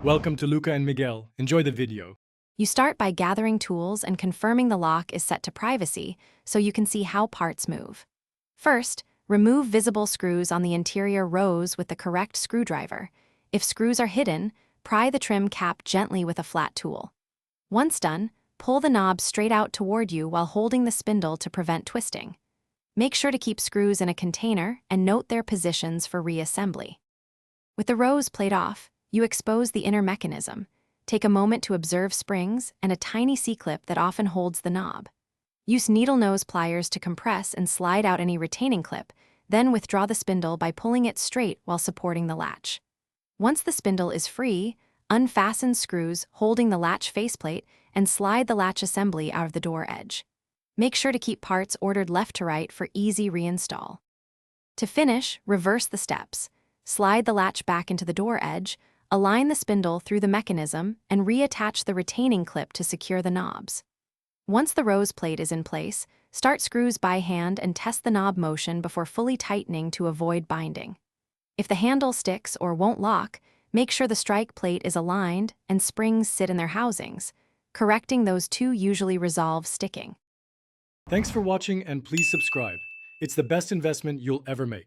Welcome to Luca and Miguel. Enjoy the video. You start by gathering tools and confirming the lock is set to privacy so you can see how parts move. First, remove visible screws on the interior rows with the correct screwdriver. If screws are hidden, pry the trim cap gently with a flat tool. Once done, pull the knob straight out toward you while holding the spindle to prevent twisting. Make sure to keep screws in a container and note their positions for reassembly. With the rows played off, you expose the inner mechanism. Take a moment to observe springs and a tiny C-clip that often holds the knob. Use needle nose pliers to compress and slide out any retaining clip, then withdraw the spindle by pulling it straight while supporting the latch. Once the spindle is free, unfasten screws holding the latch faceplate and slide the latch assembly out of the door edge. Make sure to keep parts ordered left to right for easy reinstall. To finish, reverse the steps. Slide the latch back into the door edge, align the spindle through the mechanism, and reattach the retaining clip to secure the knobs. Once the rose plate is in place, start screws by hand and test the knob motion before fully tightening to avoid binding. If the handle sticks or won't lock, make sure the strike plate is aligned and springs sit in their housings. Correcting those two usually resolves sticking. Thanks for watching and please subscribe. It's the best investment you'll ever make.